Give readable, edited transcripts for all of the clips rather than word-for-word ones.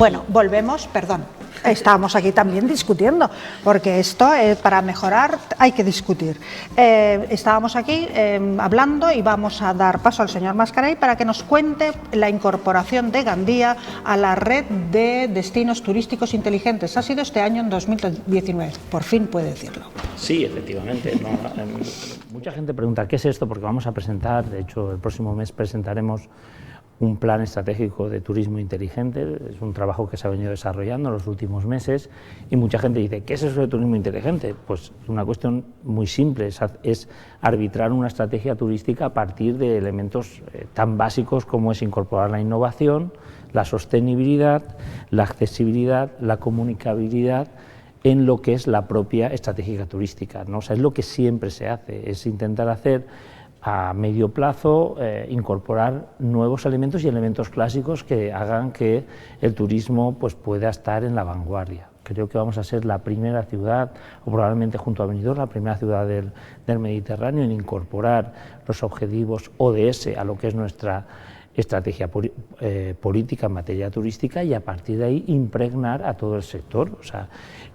Bueno, volvemos, perdón. Estábamos aquí también discutiendo, porque esto para mejorar hay que discutir. Estábamos aquí hablando y vamos a dar paso al señor Mascaray para que nos cuente la incorporación de Gandía a la red de destinos turísticos inteligentes. Ha sido este año, en 2019, por fin puede decirlo. Sí, efectivamente. ¿No? Mucha gente pregunta ¿qué es esto? Porque vamos a presentar, de hecho el próximo mes presentaremos un plan estratégico de turismo inteligente. Es un trabajo que se ha venido desarrollando en los últimos meses y mucha gente dice ¿qué es eso de turismo inteligente? Pues una cuestión muy simple, es arbitrar una estrategia turística a partir de elementos tan básicos como es incorporar la innovación, la sostenibilidad, la accesibilidad, la comunicabilidad en lo que es la propia estrategia turística, ¿no? O sea, es lo que siempre se hace, es intentar hacer a medio plazo, incorporar nuevos elementos y elementos clásicos que hagan que el turismo pues, pueda estar en la vanguardia. Creo que vamos a ser la primera ciudad, o probablemente junto a Benidorm, la primera ciudad del Mediterráneo en incorporar los objetivos ODS a lo que es nuestra estrategia política en materia turística y a partir de ahí impregnar a todo el sector. O sea,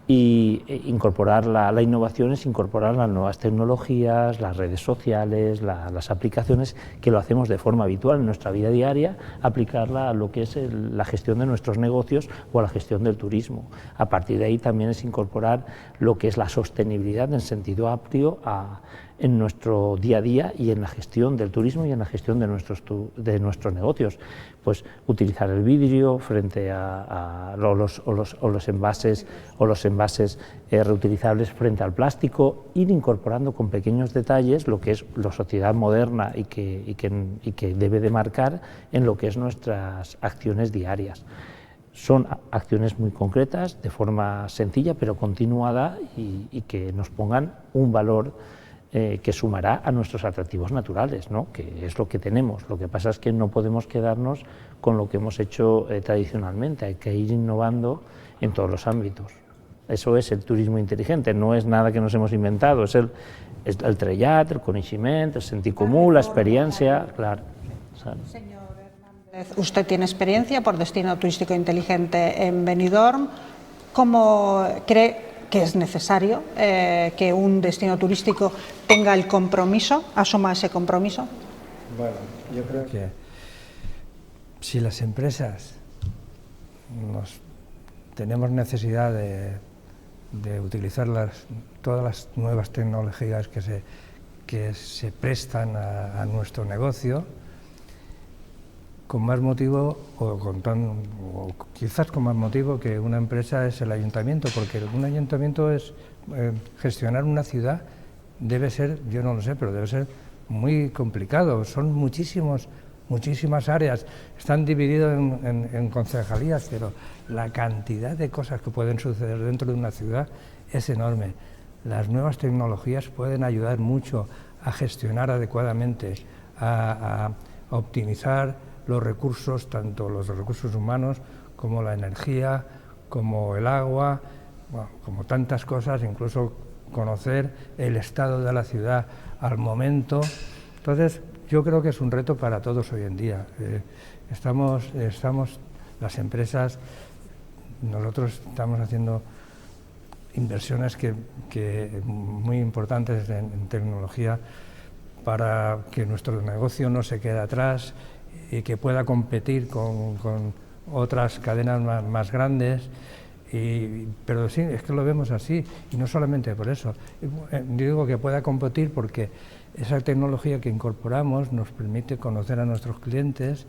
y incorporar la innovación es incorporar las nuevas tecnologías, las redes sociales, las aplicaciones, que lo hacemos de forma habitual en nuestra vida diaria, aplicarla a lo que es la gestión de nuestros negocios o a la gestión del turismo. A partir de ahí también es incorporar lo que es la sostenibilidad en sentido amplio en nuestro día a día y en la gestión del turismo y en la gestión de nuestros negocios. Pues utilizar el vidrio frente a los envases reutilizables frente al plástico, ir incorporando con pequeños detalles lo que es la sociedad moderna y que debe de marcar en lo que es nuestras acciones diarias. Son acciones muy concretas, de forma sencilla pero continuada y que nos pongan un valor que sumará a nuestros atractivos naturales, ¿no? Que es lo que tenemos. Lo que pasa es que no podemos quedarnos con lo que hemos hecho tradicionalmente, hay que ir innovando en todos los ámbitos. Eso es el turismo inteligente, no es nada que nos hemos inventado, es el trellat, el coneixement, el sentit comú, la experiencia, claro. Señor Hernández, usted tiene experiencia por destino turístico inteligente en Benidorm. ¿Cómo cree que es necesario que un destino turístico tenga el compromiso, asuma ese compromiso? Bueno, yo creo que si las empresas tenemos necesidad de utilizar todas las nuevas tecnologías que se prestan a nuestro negocio, con más motivo, o quizás con más motivo que una empresa es el ayuntamiento, porque un ayuntamiento es gestionar una ciudad debe ser, yo no lo sé, pero debe ser muy complicado. Son muchísimas áreas, están divididos en concejalías, pero la cantidad de cosas que pueden suceder dentro de una ciudad es enorme. Las nuevas tecnologías pueden ayudar mucho a gestionar adecuadamente, a optimizar los recursos, tanto los recursos humanos como la energía, como el agua, bueno, como tantas cosas, incluso conocer el estado de la ciudad al momento. Entonces, yo creo que es un reto para todos hoy en día. Las empresas, nosotros estamos haciendo inversiones muy importantes en tecnología para que nuestro negocio no se quede atrás y que pueda competir con otras cadenas más grandes. Pero sí, es que lo vemos así, y no solamente por eso. Digo que pueda competir porque esa tecnología que incorporamos nos permite conocer a nuestros clientes,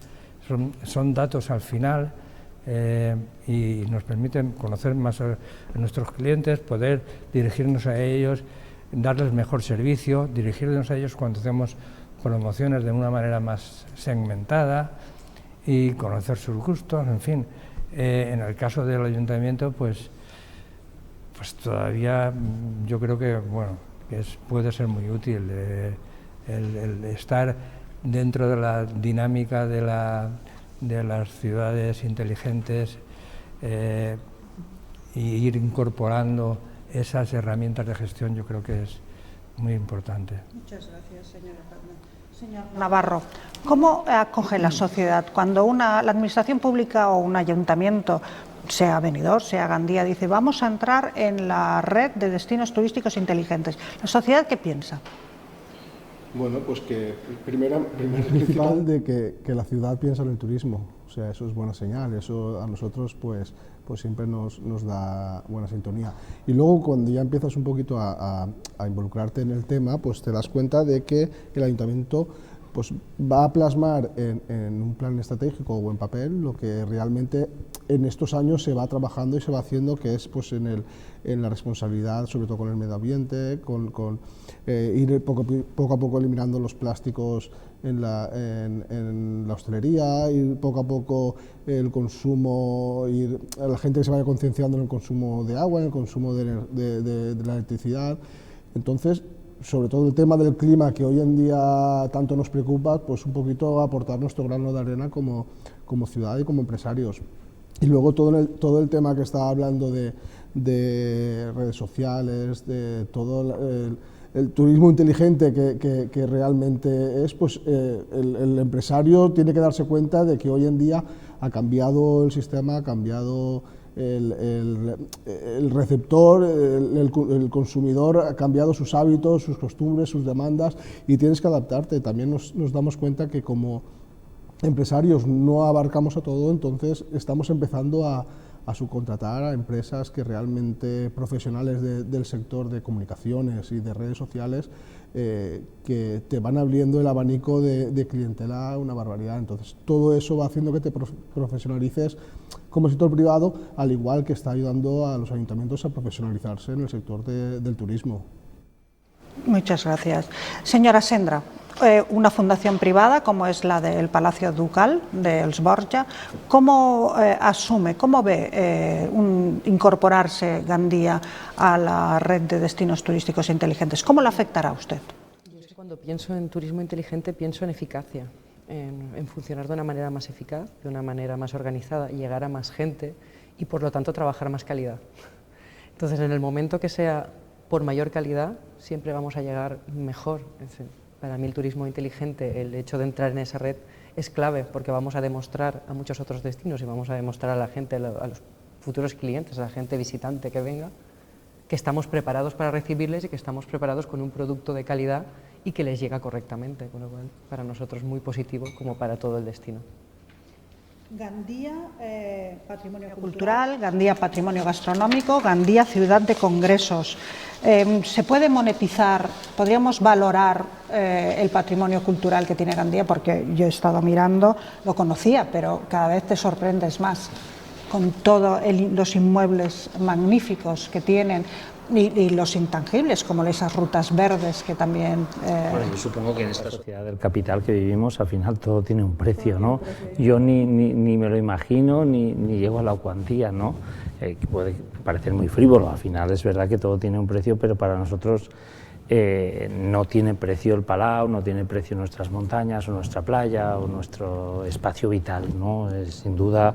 son datos al final, y nos permiten conocer más a nuestros clientes, poder dirigirnos a ellos, darles mejor servicio, dirigirnos a ellos cuando hacemos promociones de una manera más segmentada y conocer sus gustos, en fin. En el caso del ayuntamiento, pues todavía yo creo que, bueno, puede ser muy útil el estar dentro de la dinámica de las ciudades inteligentes y ir incorporando esas herramientas de gestión. Yo creo que es muy importante. Muchas gracias, señora Fernández. Señor Navarro, ¿cómo acoge la sociedad cuando la administración pública o un ayuntamiento, sea Benidorm, sea Gandía, dice vamos a entrar en la red de destinos turísticos inteligentes? ¿La sociedad qué piensa? Bueno, pues que primero principal de que la ciudad piensa en el turismo, o sea, eso es buena señal, eso a nosotros pues siempre nos da buena sintonía. Y luego cuando ya empiezas un poquito a involucrarte en el tema, pues te das cuenta de que el ayuntamiento pues va a plasmar en un plan estratégico o en papel lo que realmente en estos años se va trabajando y se va haciendo, que es pues en la responsabilidad, sobre todo con el medio ambiente, con ir poco a poco eliminando los plásticos en la hostelería, ir poco a poco el consumo, la gente que se vaya concienciando en el consumo de agua, en el consumo de la electricidad. Entonces, sobre todo el tema del clima, que hoy en día tanto nos preocupa, pues un poquito aportar nuestro grano de arena como ciudad y como empresarios. Y luego todo el tema que estaba hablando de redes sociales, de todo el turismo inteligente que realmente es, pues el empresario tiene que darse cuenta de que hoy en día ha cambiado el sistema, ha cambiado el receptor, el consumidor ha cambiado sus hábitos, sus costumbres, sus demandas, y tienes que adaptarte. También nos damos cuenta que como empresarios no abarcamos a todo, entonces estamos empezando a subcontratar a empresas que realmente profesionales del sector de comunicaciones y de redes sociales, que te van abriendo el abanico de clientela una barbaridad. Entonces todo eso va haciendo que te profesionalices como sector privado, al igual que está ayudando a los ayuntamientos a profesionalizarse en el sector del turismo. Muchas gracias. Señora Sendra, una fundación privada como es la del Palacio Ducal de Els Borja, ¿cómo asume, cómo ve incorporarse Gandía a la red de destinos turísticos inteligentes? ¿Cómo le afectará a usted? Yo es que cuando pienso en turismo inteligente pienso en eficacia, en funcionar de una manera más eficaz, de una manera más organizada, y llegar a más gente y por lo tanto trabajar más calidad. Entonces, en el momento que sea por mayor calidad, siempre vamos a llegar mejor. Para mí el turismo inteligente, el hecho de entrar en esa red es clave, porque vamos a demostrar a muchos otros destinos y vamos a demostrar a la gente, a los futuros clientes, a la gente visitante que venga, que estamos preparados para recibirles y que estamos preparados con un producto de calidad y que les llega correctamente, con lo cual para nosotros muy positivo como para todo el destino. Gandía, patrimonio cultural, Gandía, patrimonio gastronómico, Gandía, ciudad de congresos. ¿Se puede monetizar, podríamos valorar el patrimonio cultural que tiene Gandía? Porque yo he estado mirando, lo conocía, pero cada vez te sorprendes más con todos los inmuebles magníficos que tienen. Y los intangibles, como esas rutas verdes que también... Bueno, yo supongo que en esta sociedad del capital que vivimos, al final todo tiene un precio, ¿no? Yo ni me lo imagino, ni llego a la cuantía, ¿no? Que puede parecer muy frívolo, al final es verdad que todo tiene un precio, pero para nosotros no tiene precio el Palau, no tiene precio nuestras montañas, o nuestra playa, o nuestro espacio vital, ¿no? Sin duda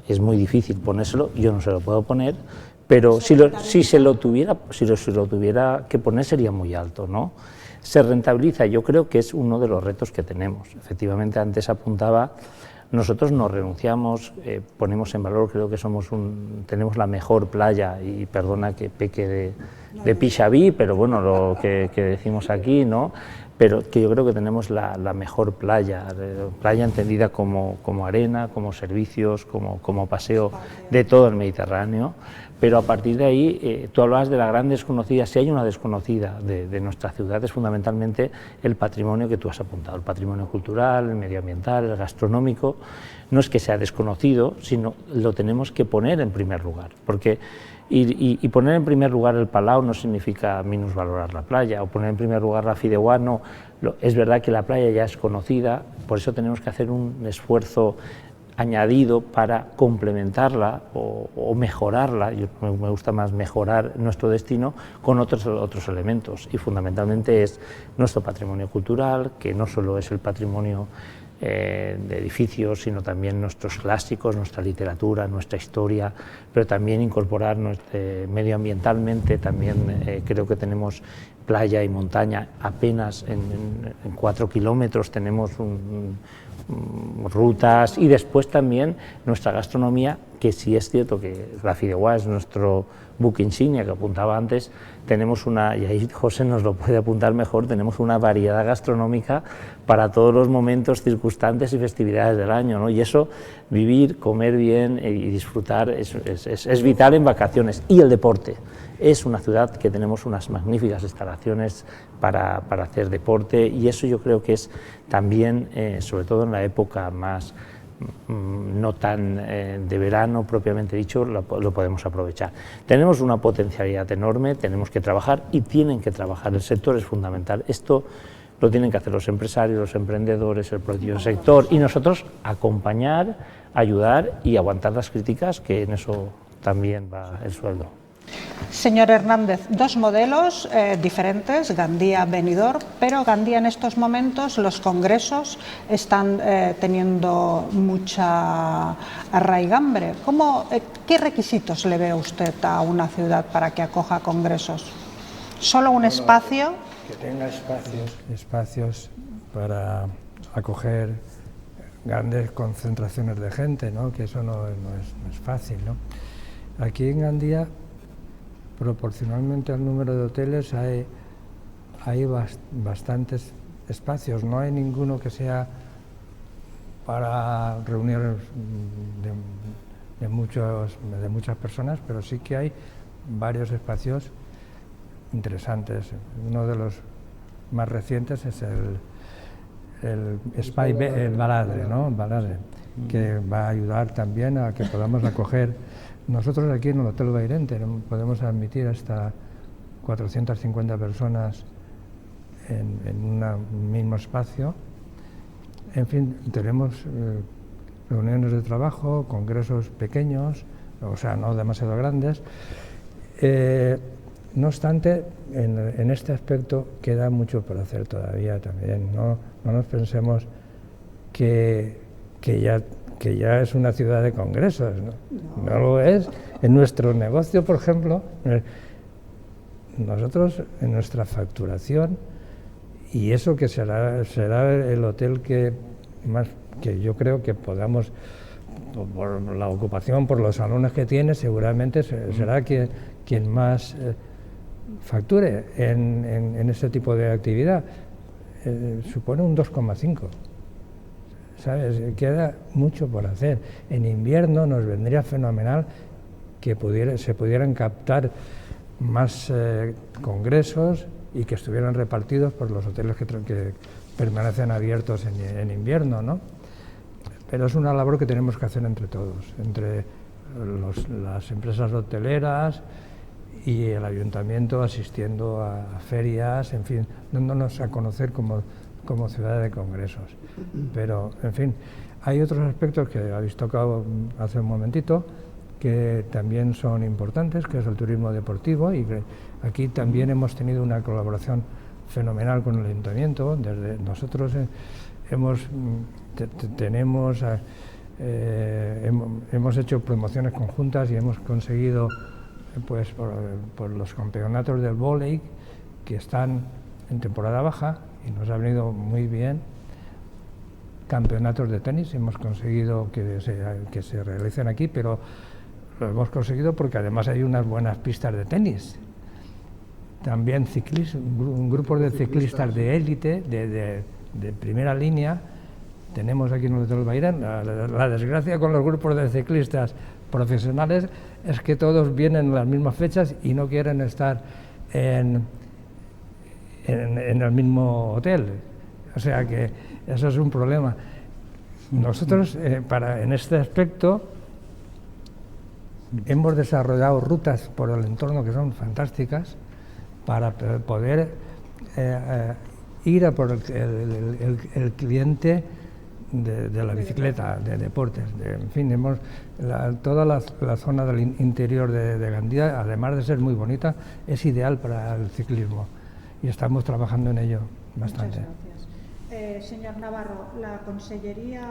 es muy difícil ponérselo, yo no se lo puedo poner, pero si se lo tuviera que poner sería muy alto, ¿no? Se rentabiliza, yo creo que es uno de los retos que tenemos. Efectivamente, antes apuntaba, nosotros no renunciamos, ponemos en valor, creo que tenemos la mejor playa, y perdona que peque de pixabí, pero bueno, lo que decimos aquí, ¿no? Pero que yo creo que tenemos la mejor playa entendida como arena, como servicios, como paseo de todo el Mediterráneo. Pero a partir de ahí, tú hablabas de la gran desconocida. Si hay una desconocida de nuestra ciudad, es fundamentalmente el patrimonio que tú has apuntado, el patrimonio cultural, el medioambiental, el gastronómico. No es que sea desconocido, sino lo tenemos que poner en primer lugar, porque y poner en primer lugar el Palau no significa minusvalorar la playa, o poner en primer lugar la Fideuà, no. Es verdad que la playa ya es conocida, por eso tenemos que hacer un esfuerzo añadido para complementarla o mejorarla. Me gusta más mejorar nuestro destino con otros elementos, y fundamentalmente es nuestro patrimonio cultural, que no solo es el patrimonio de edificios, sino también nuestros clásicos, nuestra literatura, nuestra historia, pero también incorporar medioambientalmente, también creo que tenemos playa y montaña, apenas en 4 kilómetros tenemos rutas, y después también nuestra gastronomía, que sí es cierto que la fideuá es nuestro buque insignia que apuntaba antes, tenemos una, y ahí José nos lo puede apuntar mejor, tenemos una variedad gastronómica para todos los momentos, circunstantes y festividades del año, ¿no? Y eso, vivir, comer bien y disfrutar es vital en vacaciones. Y el deporte. Es una ciudad que tenemos unas magníficas instalaciones para hacer deporte, y eso yo creo que es también, sobre todo en la época más no tan de verano propiamente dicho, lo podemos aprovechar. Tenemos una potencialidad enorme, tenemos que trabajar y tienen que trabajar, el sector es fundamental. Esto lo tienen que hacer los empresarios, los emprendedores, el propio sector, y nosotros acompañar, ayudar y aguantar las críticas, que en eso también va el sueldo. Señor Hernández, dos modelos diferentes, Gandía, Benidorm, pero Gandía en estos momentos los congresos están teniendo mucha arraigambre. ¿Qué requisitos le ve usted a una ciudad para que acoja congresos? ¿Solo un espacio? Que tenga espacios para acoger grandes concentraciones de gente, ¿no? Que eso no es fácil, ¿no? Aquí en Gandía, proporcionalmente al número de hoteles, hay bastantes espacios. No hay ninguno que sea para reuniones de muchas personas, pero sí que hay varios espacios interesantes. Uno de los más recientes es el Baladre, ¿no? Baladre, que va a ayudar también a que podamos acoger. Nosotros aquí en el Hotel Bairente podemos admitir hasta 450 personas en un mismo espacio. En fin, tenemos reuniones de trabajo, congresos pequeños, o sea, no demasiado grandes. No obstante, en este aspecto queda mucho por hacer todavía también. No nos pensemos que ya es una ciudad de congresos, no lo es. En nuestro negocio, por ejemplo, nosotros en nuestra facturación, y eso que será el hotel que yo creo que podamos, por la ocupación, por los salones que tiene, seguramente será quien más facture en ese tipo de actividad. Supone un 2,5. ¿Sabes? Queda mucho por hacer. En invierno nos vendría fenomenal que se pudieran captar más congresos y que estuvieran repartidos por los hoteles que permanecen abiertos en invierno, ¿no? Pero es una labor que tenemos que hacer entre todos, entre las empresas hoteleras y el ayuntamiento, asistiendo a ferias, en fin, dándonos a conocer como ciudad de congresos. Pero, en fin, hay otros aspectos que habéis tocado hace un momentito que también son importantes, que es el turismo deportivo, y que aquí también hemos tenido una colaboración fenomenal con el ayuntamiento. Desde nosotros hemos hecho promociones conjuntas y hemos conseguido, pues, por los campeonatos del vóley, que están en temporada baja, y nos ha venido muy bien, campeonatos de tenis, hemos conseguido que se realicen aquí, pero lo hemos conseguido porque además hay unas buenas pistas de tenis. También un grupo de ciclistas de élite, de primera línea, tenemos aquí en el Hotel Bairén. La desgracia con los grupos de ciclistas profesionales es que todos vienen en las mismas fechas y no quieren estar en el mismo hotel, o sea que eso es un problema. Nosotros, en este aspecto, hemos desarrollado rutas por el entorno que son fantásticas para poder ir a por el cliente de la bicicleta, de deportes. En fin, toda la zona del interior de Gandía, además de ser muy bonita, es ideal para el ciclismo. Y estamos trabajando en ello bastante. Muchas gracias. Señor Navarro, la Consellería,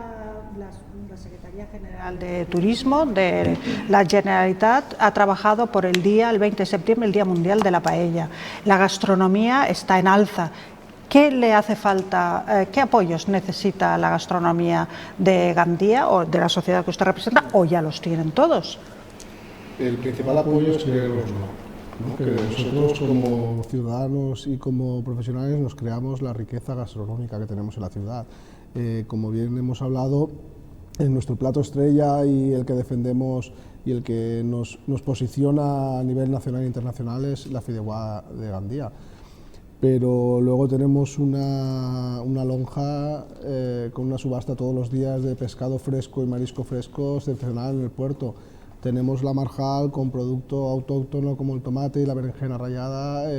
la Secretaría General de Turismo de la Generalitat ha trabajado por el 20 de septiembre, el Día Mundial de la Paella. La gastronomía está en alza. ¿Qué le hace falta, qué apoyos necesita la gastronomía de Gandía o de la sociedad que usted representa, o ya los tienen todos? El principal apoyo es creérnoslo. ¿No? Que nosotros como ciudadanos y como profesionales nos creamos la riqueza gastronómica que tenemos en la ciudad. Como bien hemos hablado, en nuestro plato estrella y el que defendemos y el que nos posiciona a nivel nacional e internacional es la fideuà de Gandía. Pero luego tenemos una lonja con una subasta todos los días de pescado fresco y marisco fresco excepcional en el puerto. Tenemos la marjal con producto autóctono como el tomate y la berenjena rallada,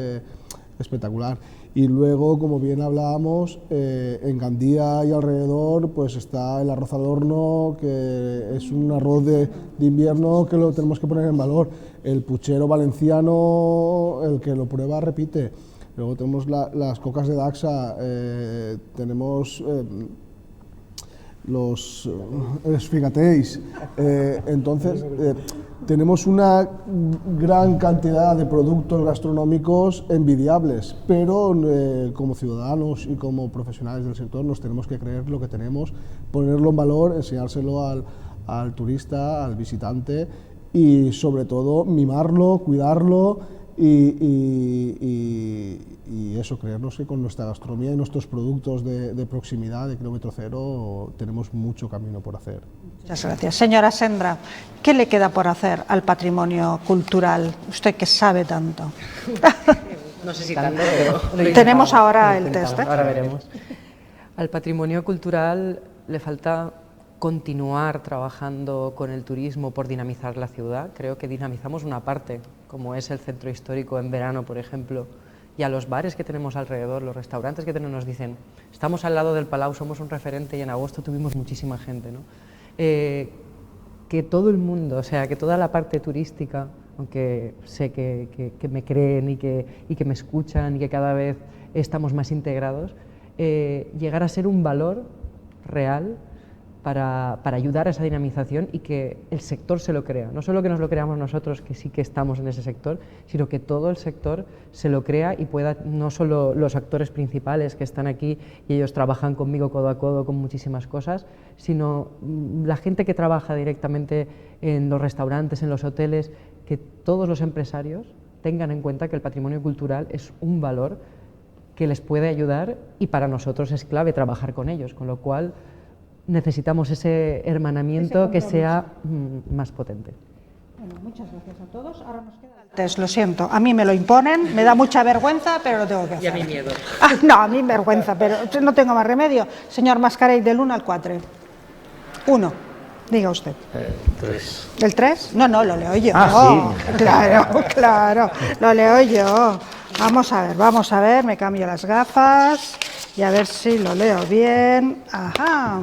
espectacular. Y luego, como bien hablábamos, en Gandía y alrededor pues está el arroz al horno, que es un arroz de invierno que lo tenemos que poner en valor. El puchero valenciano, el que lo prueba repite. Luego tenemos las cocas de Daxa, tenemos los figateis, entonces tenemos una gran cantidad de productos gastronómicos envidiables, pero como ciudadanos y como profesionales del sector nos tenemos que creer lo que tenemos, ponerlo en valor, enseñárselo al turista, al visitante y sobre todo mimarlo, cuidarlo y eso, creernos que con nuestra gastronomía y nuestros productos de proximidad, de kilómetro cero, tenemos mucho camino por hacer. Muchas gracias. Señora Sendra, ¿qué le queda por hacer al patrimonio cultural? Usted que sabe tanto. No sé si tanto, pero tenemos ahora el test. Ahora veremos. Al patrimonio cultural le falta continuar trabajando con el turismo por dinamizar la ciudad. Creo que dinamizamos una parte, como es el centro histórico en verano, por ejemplo, y a los bares que tenemos alrededor, los restaurantes que tenemos, nos dicen, estamos al lado del Palau, somos un referente, y en agosto tuvimos muchísima gente, ¿no? Que todo el mundo, o sea, que toda la parte turística, aunque sé que me creen y que me escuchan y que cada vez estamos más integrados, llegar a ser un valor real para ayudar a esa dinamización y que el sector se lo crea. No solo que nos lo creamos nosotros, que sí que estamos en ese sector, sino que todo el sector se lo crea y pueda, no solo los actores principales que están aquí y ellos trabajan conmigo codo a codo con muchísimas cosas, sino la gente que trabaja directamente en los restaurantes, en los hoteles, que todos los empresarios tengan en cuenta que el patrimonio cultural es un valor que les puede ayudar y para nosotros es clave trabajar con ellos, con lo cual necesitamos ese hermanamiento que sea más potente. Bueno, muchas gracias a todos. Ahora nos queda el test, lo siento. A mí me lo imponen, me da mucha vergüenza, pero lo tengo que hacer. Y a mí miedo. No, a mí vergüenza, pero no tengo más remedio. Señor Mascarell, del 1 al 4. 1. Diga usted. 3. ¿El 3? No, lo leo yo. Sí. Claro, lo leo yo. Vamos a ver, me cambio las gafas y a ver si lo leo bien. Ajá.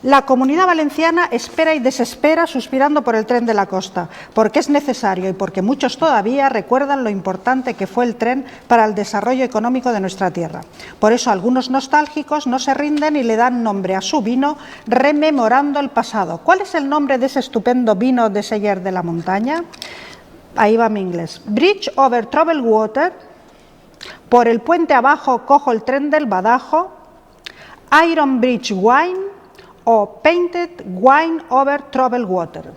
La Comunidad Valenciana espera y desespera suspirando por el tren de la costa, porque es necesario y porque muchos todavía recuerdan lo importante que fue el tren para el desarrollo económico de nuestra tierra. Por eso algunos nostálgicos no se rinden y le dan nombre a su vino rememorando el pasado. ¿Cuál es el nombre de ese estupendo vino de Seller de la Montaña? Ahí va mi inglés. Bridge over Troubled Water, por el puente abajo cojo el tren del Badajo, Iron Bridge Wine o Painted Wine over Troubled Water.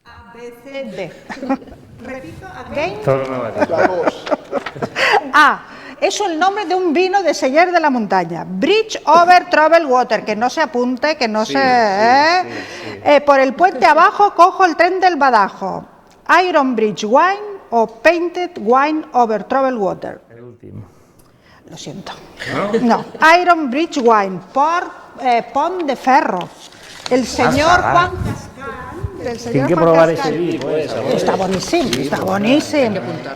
A, B, C, D. Repito, again. A. Es el nombre de un vino de Seller de la Montaña. Bridge over Troubled Water, que no se apunte, que no por el puente abajo cojo el tren del Badajo. Iron Bridge Wine o Painted Wine over Troubled Water. El último. Lo siento. No. Iron Bridge Wine por Pont de Ferro. El señor Juan Cascán. Tiene que probar ese vino. Está buenísimo.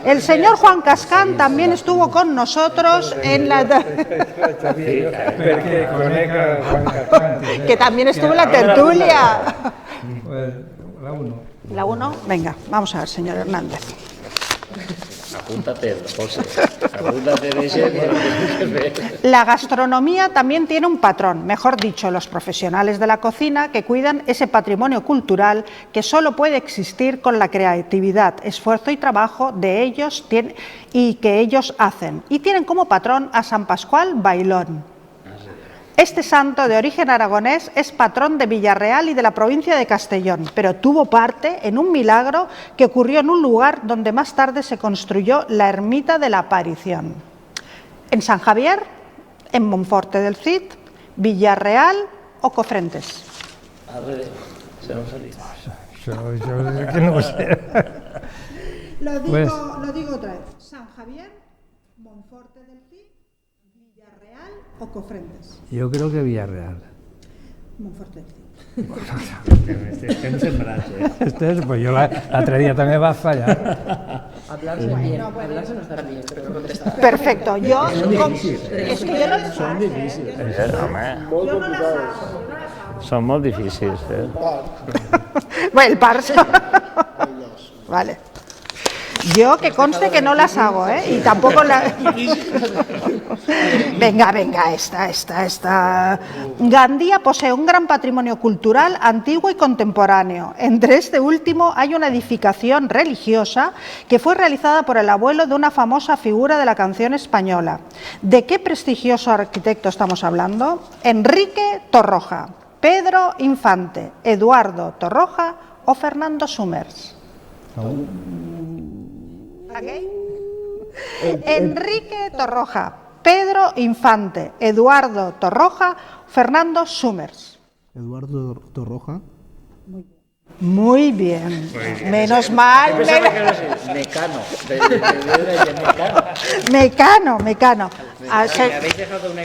El señor Juan Cascán también estuvo con nosotros en la... que también estuvo en la tertulia. Pues la 1. La 1, venga, vamos a ver, señor Hernández. Apúntate, José. Apúntate de ese. La gastronomía también tiene un patrón, mejor dicho, los profesionales de la cocina que cuidan ese patrimonio cultural que solo puede existir con la creatividad, esfuerzo y trabajo de ellos y que ellos hacen. Y tienen como patrón a San Pascual Bailón. Este santo de origen aragonés es patrón de Villarreal y de la provincia de Castellón, pero tuvo parte en un milagro que ocurrió en un lugar donde más tarde se construyó la ermita de la Aparición. En San Javier, en Monforte del Cid, Villarreal o Cofrentes. Se nos ha liado. Yo es que no sé. Lo digo otra vez. San Javier, Monforte del Cid, Villarreal o Cofrentes. Yo creo que Villarreal. Monforte del Cid. Pues yo l'altre dia també va fallar. Hablarse bien, hablarse no está bien, pero contestar. Perfecto. Yo, es que yo no las hago. Yo no las hago. Son molt difícils, Bueno, el parso. Vale. Yo que conste que no las hago, y tampoco Venga, esta. Gandía posee un gran patrimonio cultural antiguo y contemporáneo. Entre este último hay una edificación religiosa que fue realizada por el abuelo de una famosa figura de la canción española. ¿De qué prestigioso arquitecto estamos hablando? Enrique Torroja, Pedro Infante, Eduardo Torroja o Fernando Summers. ¿Okay? Enrique Torroja, Pedro Infante, Eduardo Torroja, Fernando Summers. Eduardo Torroja. Muy bien. Menos mal. Mecano.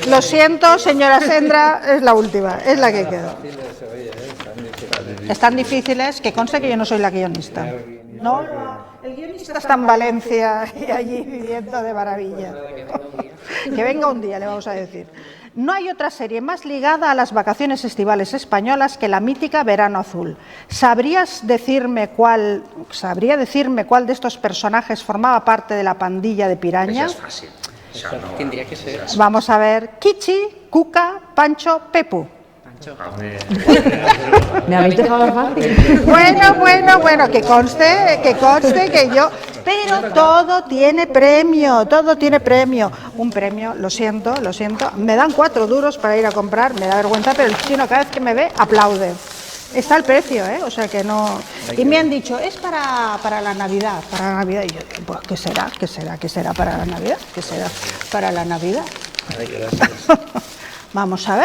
Lo siento, señora Sendra, es la última, es la que quedó. Están difíciles, que conste que yo no soy la guionista. No, el guionista está en Valencia y allí viviendo de maravilla. Que venga un día, le vamos a decir. No hay otra serie más ligada a las vacaciones estivales españolas que la mítica Verano Azul. ¿Sabría decirme cuál de estos personajes formaba parte de la pandilla de Piraña? Eso es fácil. Tendría que ser. Vamos a ver. Kichi, Cuca, Pancho, Pepu. Me habéis dejado fácil. Bueno, que conste que yo... Pero todo tiene premio. Un premio, lo siento. Me dan 4 duros para ir a comprar, me da vergüenza, pero el chino cada vez que me ve aplaude. Está el precio, o sea que no... Y me han dicho, es para la Navidad, Y yo digo, pues, ¿qué será para la Navidad? ¿Qué será para la Navidad? Vamos a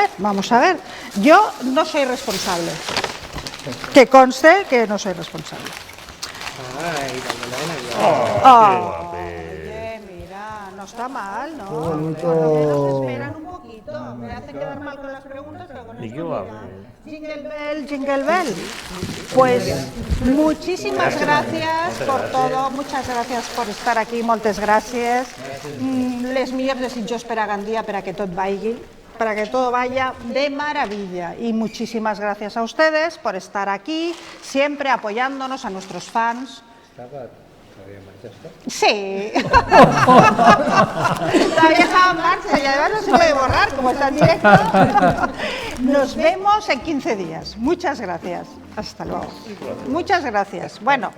ver. Yo no soy responsable. Que conste que no soy responsable. Oye, mira, no está mal, ¿no? Nos esperan un poquito. Me hacen quedar mal con las preguntas, pero con esto Jingle Bell. Pues muchísimas gracias por todo, muchas gracias por estar aquí, moltes gràcies. Les millors desitjos per a Gandia, para que todo vaya de maravilla. Y muchísimas gracias a ustedes por estar aquí, siempre apoyándonos, a nuestros fans. Sí. Todavía estaba en marcha y además no se puede borrar, como está en directo. Nos vemos en 15 días. Muchas gracias. Hasta luego. Muchas gracias. Bueno.